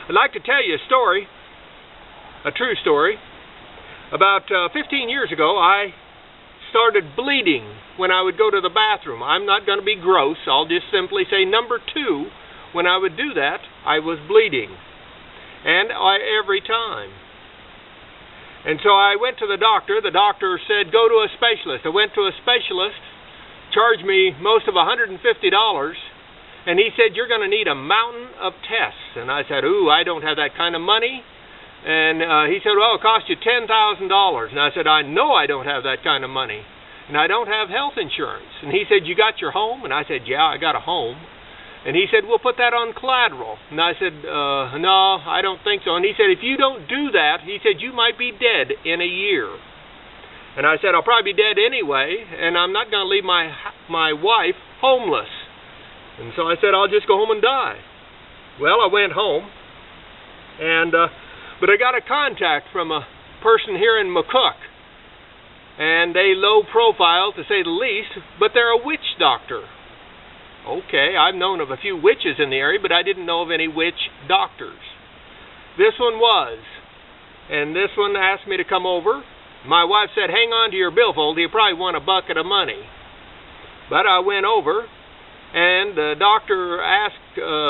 I'd like to tell you a story, a true story. About 15 years ago, I started bleeding when I would go to the bathroom. I'm not going to be gross. I'll just simply say number 2, when I would do that, I was bleeding. And every time. And so I went to the doctor. The doctor said, go to a specialist. I went to a specialist, charged me most of $150, and he said, you're going to need a mountain of tests. And I said, ooh, I don't have that kind of money. And he said, well, it'll cost you $10,000. And I said, I know I don't have that kind of money. And I don't have health insurance. And he said, you got your home? And I said, yeah, I got a home. And he said, we'll put that on collateral. And I said, no, I don't think so. And he said, if you don't do that, he said, you might be dead in a year. And I said, I'll probably be dead anyway, and I'm not going to leave my wife homeless. And so I said, I'll just go home and die. Well, I went home, and but I got a contact from a person here in McCook, and they low profile, to say the least, but they're a witch doctor. Okay, I've known of a few witches in the area, but I didn't know of any witch doctors. This one was, and this one asked me to come over. My wife said, hang on to your billfold, you probably want a bucket of money. But I went over, and the doctor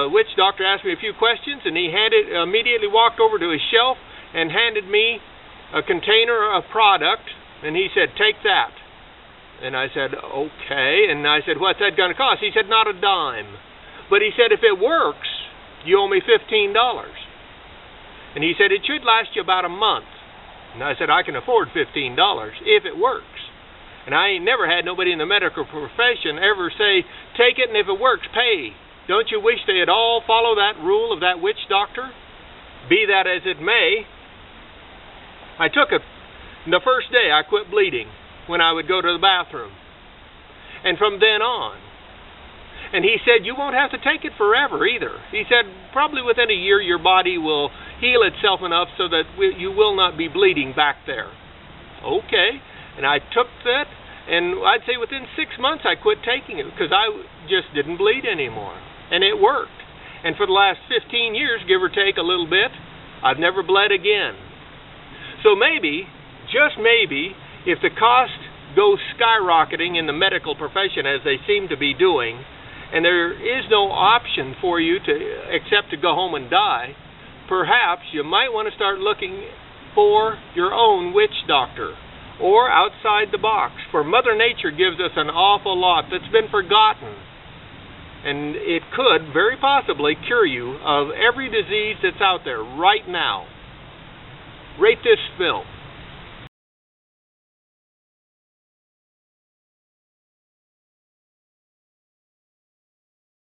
witch doctor asked me a few questions, and he immediately walked over to his shelf and handed me a container of product, and he said, take that. And I said, okay. And I said, what's that going to cost? He said, not a dime. But he said, if it works, you owe me $15. And he said, it should last you about a month. And I said, I can afford $15 if it works. And I ain't never had nobody in the medical profession ever say, take it, and if it works, pay. Don't you wish they had all followed that rule of that witch doctor? Be that as it may, I took it. The first day I quit bleeding when I would go to the bathroom. And from then on. And he said, you won't have to take it forever either. He said, probably within a year your body will heal itself enough so that you will not be bleeding back there. Okay. And I took that, and I'd say within 6 months I quit taking it because I just didn't bleed anymore. And it worked. And for the last 15 years, give or take a little bit, I've never bled again. So maybe, just maybe, if the cost goes skyrocketing in the medical profession as they seem to be doing, and there is no option for you except to go home and die, perhaps you might want to start looking for your own witch doctor, or outside the box, for Mother Nature gives us an awful lot that's been forgotten, and it could very possibly cure you of every disease that's out there right now. Rate this film.